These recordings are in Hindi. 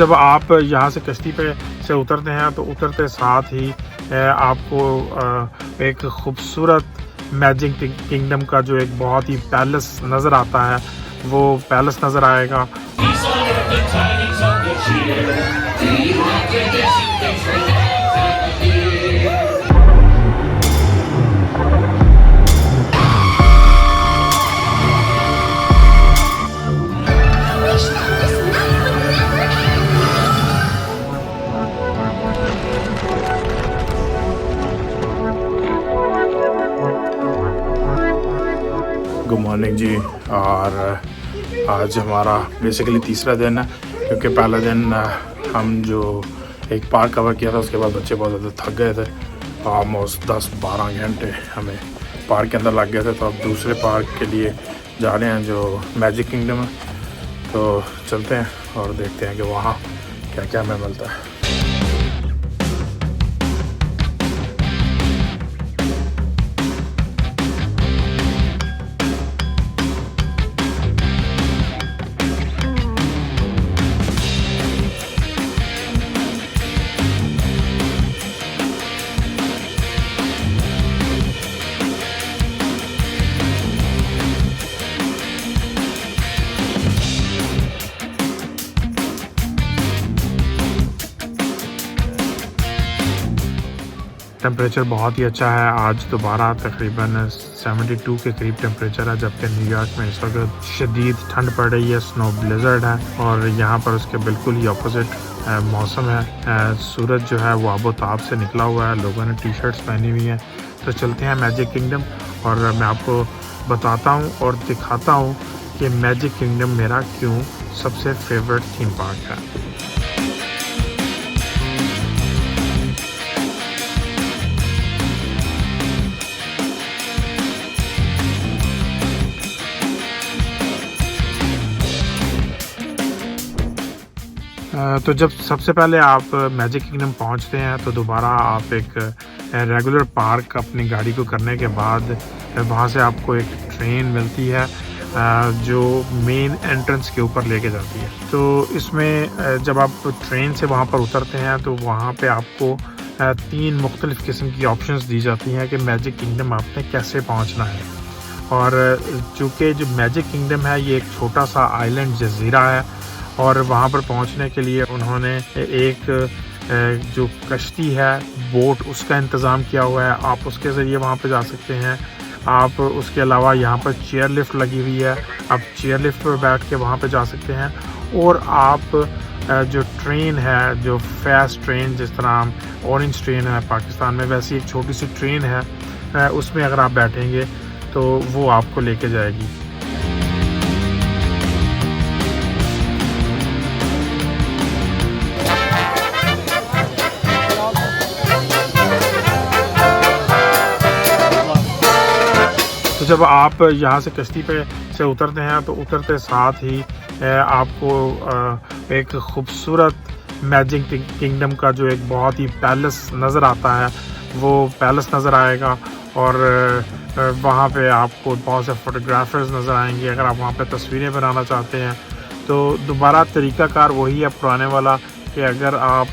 जब आप यहाँ से कश्ती पे से उतरते हैं तो उतरते साथ ही आपको एक खूबसूरत मैजिक किंगडम का जो एक बहुत ही पैलेस नज़र आता है, वो पैलेस नज़र आएगा। गुड मॉर्निंग जी। और आज हमारा बेसिकली तीसरा दिन है, क्योंकि पहला दिन हम जो एक पार्क कवर किया था उसके बाद बच्चे बहुत ज़्यादा थक गए थे। ऑलमोस्ट 10-12 घंटे हमें पार्क के अंदर लग गए थे। तो अब दूसरे पार्क के लिए जा रहे हैं जो मैजिक किंगडम है। तो चलते हैं और देखते हैं कि वहाँ क्या क्या हमें मिलता है। टेम्परेचर बहुत ही अच्छा है। आज दोबारा तकरीबन 72 के करीब टेम्परेचर है, जबकि न्यूयॉर्क में इस वक्त शदीद ठंड पड़ रही है, स्नो ब्लिज़र्ड है। और यहाँ पर उसके बिल्कुल ही ऑपोजिट मौसम है। सूरज जो है वो आबोताब से निकला हुआ है, लोगों ने टी शर्ट्स पहनी हुई हैं। तो चलते हैं मैजिक किंगडम और मैं आपको बताता हूँ और दिखाता हूँ कि मैजिक किंगडम मेरा क्यों सबसे फेवरेट थीम पार्क है। तो जब सबसे पहले आप मैजिक किंगडम पहुंचते हैं तो दोबारा आप एक रेगुलर पार्क अपनी गाड़ी को करने के बाद वहां से आपको एक ट्रेन मिलती है जो मेन एंट्रेंस के ऊपर लेके जाती है। तो इसमें जब आप ट्रेन से वहां पर उतरते हैं तो वहां पे आपको 3 मुख्तलिफ़ किस्म की ऑप्शंस दी जाती हैं कि मैजिक किंगडम आपने कैसे पहुंचना है। और चूँकि जो मैजिक किंगडम है ये एक छोटा सा आइलैंड जजीरा है और वहाँ पर पहुँचने के लिए उन्होंने एक जो कश्ती है, बोट, उसका इंतज़ाम किया हुआ है। आप उसके ज़रिए वहाँ पे जा सकते हैं। आप उसके अलावा यहाँ पर चेयर लिफ्ट लगी हुई है, आप चेयर लिफ्ट पर बैठ के वहाँ पे जा सकते हैं। और आप जो ट्रेन है, जो फास्ट ट्रेन, जिस तरह ऑरेंज ट्रेन है पाकिस्तान में, वैसी एक छोटी सी ट्रेन है, उसमें अगर आप बैठेंगे तो वो आपको लेके जाएगी। तो जब आप यहाँ से कश्ती पे से उतरते हैं तो उतरते साथ ही आपको एक खूबसूरत मैजिक किंगडम का जो एक बहुत ही पैलेस नज़र आता है, वो पैलेस नज़र आएगा। और वहाँ पे आपको बहुत से फ़ोटोग्राफ़र्स नज़र आएंगे। अगर आप वहाँ पे तस्वीरें बनाना चाहते हैं तो दोबारा तरीक़ाकार वही है पुराने वाला, कि अगर आप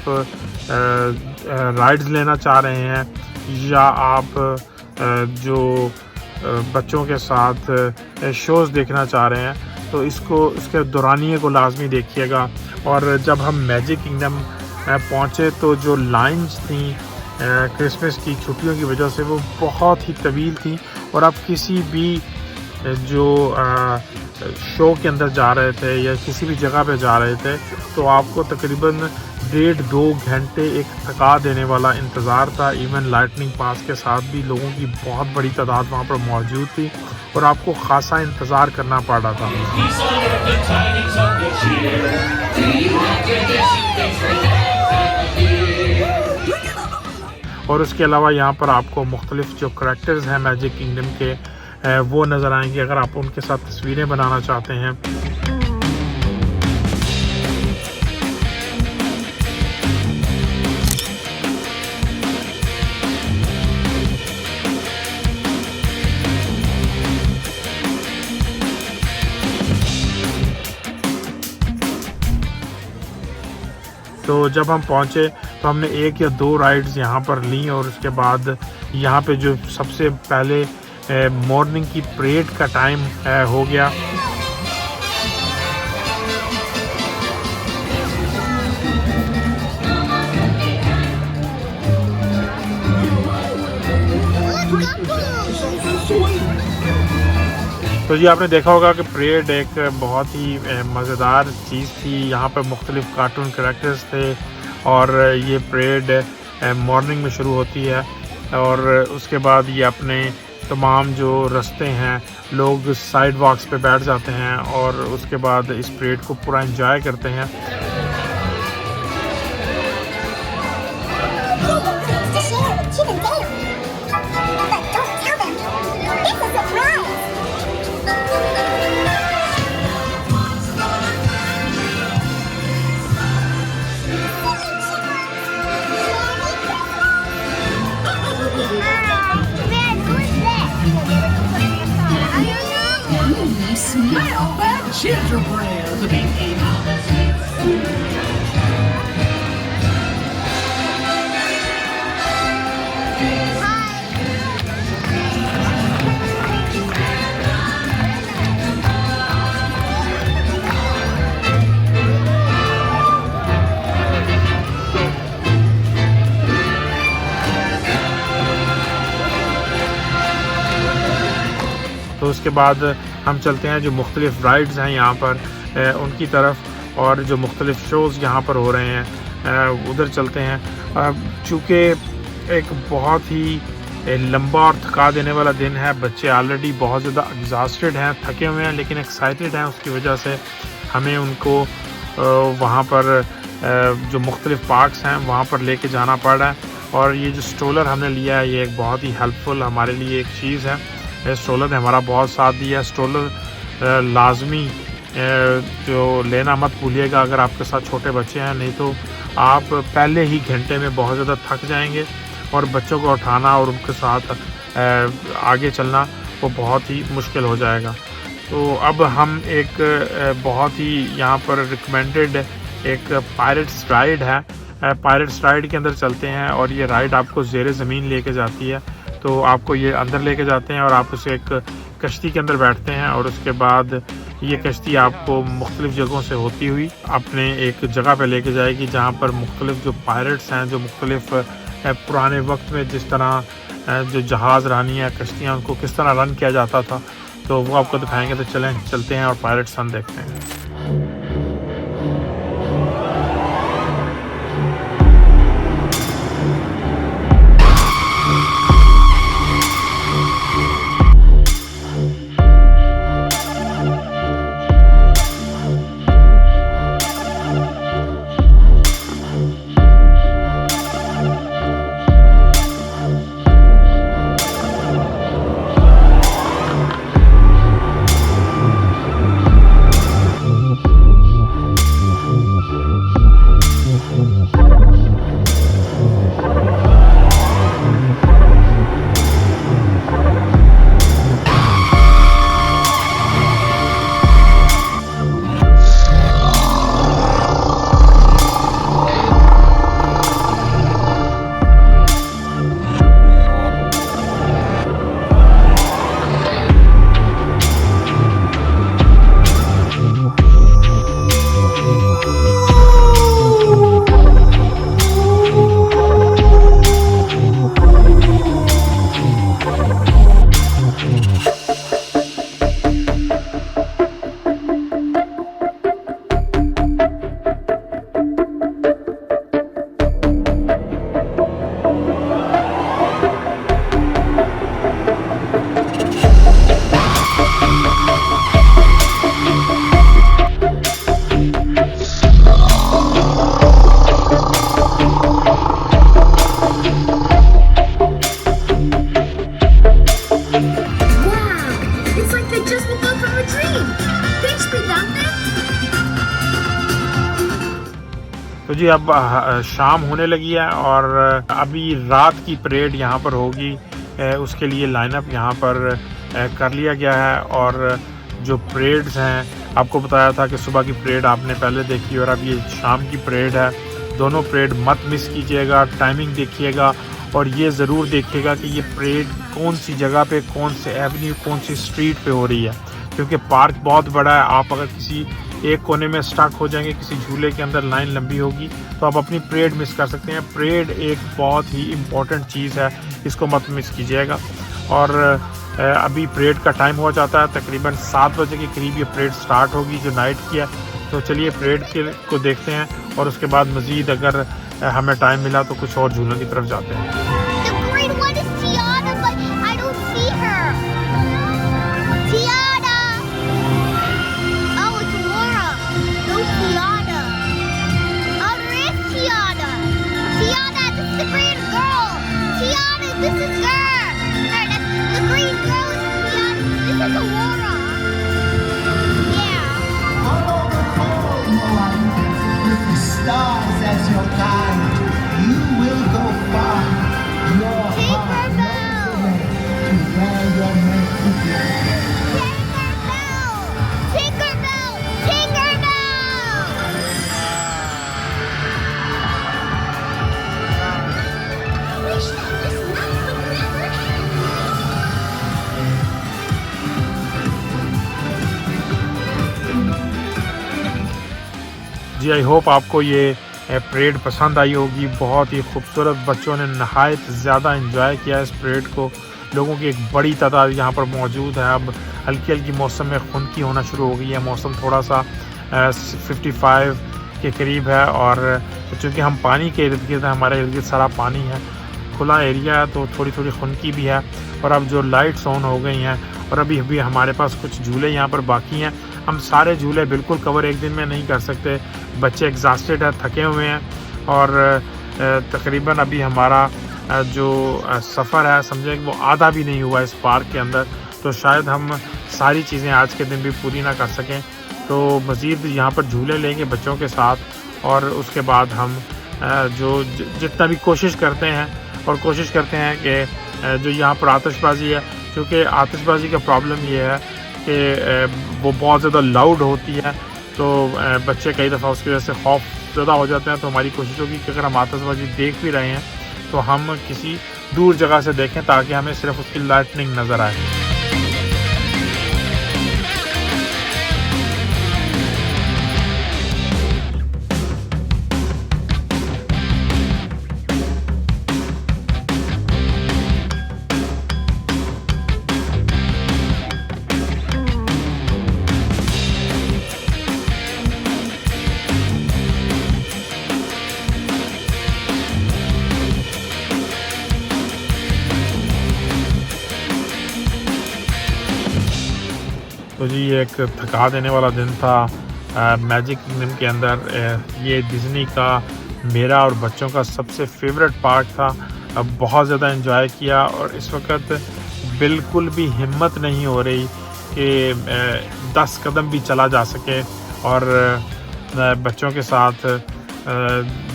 राइड्स लेना चाह रहे हैं या आप जो बच्चों के साथ शोज़ देखना चाह रहे हैं तो इसके दौरानिए को लाजमी देखिएगा। और जब हम मैजिक किंगडम पहुँचे तो जो लाइंस थी क्रिसमस की छुट्टियों की वजह से वो बहुत ही तवील थी। और आप किसी भी जो शो के अंदर जा रहे थे या किसी भी जगह पे जा रहे थे तो आपको तकरीबन 1.5-2 घंटे एक थका देने वाला इंतज़ार था। इवन लाइटनिंग पास के साथ भी लोगों की बहुत बड़ी तादाद वहाँ पर मौजूद थी और आपको ख़ासा इंतज़ार करना पड़ रहा था। और उसके अलावा यहाँ पर आपको मुख्तलिफ़ जो करैक्टर्स हैं मैजिक किंगडम के वो नज़र आएंगे अगर आप उनके साथ तस्वीरें बनाना चाहते हैं। तो जब हम पहुँचे तो हमने 1 या 2 राइड्स यहाँ पर ली और उसके बाद यहाँ पे जो सबसे पहले मॉर्निंग की परेड का टाइम हो गया। तो जी आपने देखा होगा कि परेड एक बहुत ही मज़ेदार चीज़ थी। यहाँ पर मुख्तलिफ़ कार्टून कैरेक्टर्स थे और ये परेड मॉर्निंग में शुरू होती है और उसके बाद ये अपने तमाम जो रास्ते हैं लोग साइड वॉक्स पे बैठ जाते हैं और उसके बाद इस परेड को पूरा एंजॉय करते हैं। Smell that gingerbread! तो उसके बाद हम चलते हैं जो मुख्तलिफ़ राइड्स हैं यहाँ पर उनकी तरफ और जो मुख्तलिफ़ शोज़ यहाँ पर हो रहे हैं उधर चलते हैं। चूँकि एक बहुत ही लंबा और थका देने वाला दिन है, बच्चे ऑलरेडी बहुत ज़्यादा एग्जॉस्टेड हैं, थके हुए हैं लेकिन एक्साइटेड हैं, उसकी वजह से हमें उनको वहाँ पर जो मुख्तलिफ़ पार्क्स हैं वहाँ पर लेके जाना पड़ रहा है। और ये जो स्ट्रोलर हमने लिया है ये एक बहुत ही हेल्पफुल हमारे लिए एक चीज़ है। स्ट्रोलर ने हमारा बहुत साथ दिया। स्ट्रोलर लाजमी जो लेना मत भूलिएगा अगर आपके साथ छोटे बच्चे हैं, नहीं तो आप पहले ही घंटे में बहुत ज़्यादा थक जाएंगे और बच्चों को उठाना और उनके साथ आगे चलना वो बहुत ही मुश्किल हो जाएगा। तो अब हम एक बहुत ही यहाँ पर रिकमेंडेड एक पायरेट्स राइड है, पायरेट्स राइड के अंदर चलते हैं और ये राइड आपको ज़ेरे ज़मीन लेके जाती है। तो आपको ये अंदर लेके जाते हैं और आप उसे एक कश्ती के अंदर बैठते हैं और उसके बाद ये कश्ती आपको मुख्तलिफ़ जगहों से होती हुई अपने एक जगह पे लेके जाएगी जहाँ पर मुख्तलिफ़ जो पायरेट्स हैं, जो मुख्तलिफ़ पुराने वक्त में जिस तरह जो जहाज़ रानियाँ कश्तियाँ उनको किस तरह रन किया जाता था तो वो आपको दिखाएंगे। तो चलते हैं और पायरेट्स सन देखते हैं। तो जी अब शाम होने लगी है और अभी रात की परेड यहाँ पर होगी, उसके लिए लाइनअप यहाँ पर कर लिया गया है। और जो परेड्स हैं आपको बताया था कि सुबह की परेड आपने पहले देखी और अब ये शाम की परेड है दोनों परेड मत मिस कीजिएगा, टाइमिंग देखिएगा और ये ज़रूर देखिएगा कि ये परेड कौन सी जगह पे, कौन से एवेन्यू, कौन सी स्ट्रीट पे हो रही है, क्योंकि पार्क बहुत बड़ा है। आप अगर किसी एक कोने में स्टक हो जाएंगे, किसी झूले के अंदर लाइन लंबी होगी तो आप अपनी परेड मिस कर सकते हैं। परेड एक बहुत ही इम्पॉर्टेंट चीज़ है, इसको मत मिस कीजिएगा। और अभी परेड का टाइम हो जाता है, तकरीबन 7 बजे के करीब ये परेड स्टार्ट होगी जो नाइट की है। तो चलिए परेड को देखते हैं और उसके बाद मज़ीद अगर हमें टाइम मिला तो कुछ और झूलों की तरफ जाते हैं। Stars as your guide, you will go far. Your heart knows the way to where you're meant to be. Tinkerbell! Tinkerbell! I wish that this night would never end. जी आई होप आपको ये परेड पसंद आई होगी। बहुत ही खूबसूरत, बच्चों ने नहायत ज़्यादा इंजॉय किया इस परेड को। लोगों की एक बड़ी तादाद यहाँ पर मौजूद है। अब हल्की हल्की मौसम में खुनकी होना शुरू हो गई है, मौसम थोड़ा सा 55 के करीब है और चूँकि हम पानी के इर्द गिर्द, हमारे इर्द गिर्द सारा पानी है, खुला एरिया है, तो थोड़ी थोड़ी खुनकी भी है। और अब जो लाइट्स ऑन हो गई हैं और अभी अभी हमारे पास कुछ झूले यहाँ पर बाकी हैं। हम सारे झूले बिल्कुल कवर एक दिन में नहीं कर सकते, बच्चे एग्जॉस्टेड है, थके हुए हैं और तकरीबन अभी हमारा जो सफ़र है समझे वो आधा भी नहीं हुआ इस पार्क के अंदर, तो शायद हम सारी चीज़ें आज के दिन भी पूरी ना कर सकें। तो मज़ीद यहाँ पर झूले लेंगे बच्चों के साथ और उसके बाद हम जो जितना भी कोशिश करते हैं कि जो यहाँ पर आतिशबाज़ी है, क्योंकि आतिशबाज़ी का प्रॉब्लम ये है कि वो बहुत ज़्यादा लाउड होती है, तो बच्चे कई दफ़ा उसकी वजह से खौफ ज़्यादा हो जाते हैं। तो हमारी कोशिश होगी कि अगर हम आतिशबाज़ी देख भी रहे हैं तो हम किसी दूर जगह से देखें ताकि हमें सिर्फ उसकी लाइटनिंग नज़र आए। तो जी एक थका देने वाला दिन था मैजिक किंगडम के अंदर। ये डिज़नी का मेरा और बच्चों का सबसे फेवरेट पार्क था। बहुत ज़्यादा एंजॉय किया और इस वक्त बिल्कुल भी हिम्मत नहीं हो रही कि 10 कदम भी चला जा सके। और बच्चों के साथ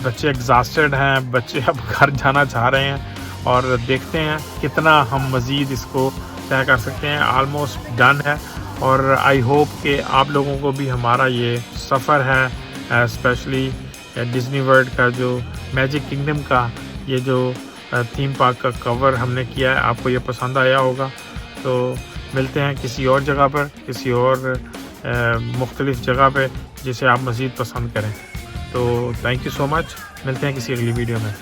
बच्चे एग्जॉस्टेड हैं, बच्चे अब घर जाना चाह रहे हैं और देखते हैं कितना हम मज़ीद इसको तय कर सकते हैं। ऑलमोस्ट डन है और आई होप कि आप लोगों को भी हमारा ये सफ़र है, स्पेशली डिज़नी वर्ल्ड का जो मैजिक किंगडम का ये जो थीम पार्क का कवर हमने किया है, आपको ये पसंद आया होगा। तो मिलते हैं किसी और जगह पर, किसी और मुख्तलिफ़ जगह पे जिसे आप मज़ीद पसंद करें। तो थैंक यू सो मच, मिलते हैं किसी अगली वीडियो में।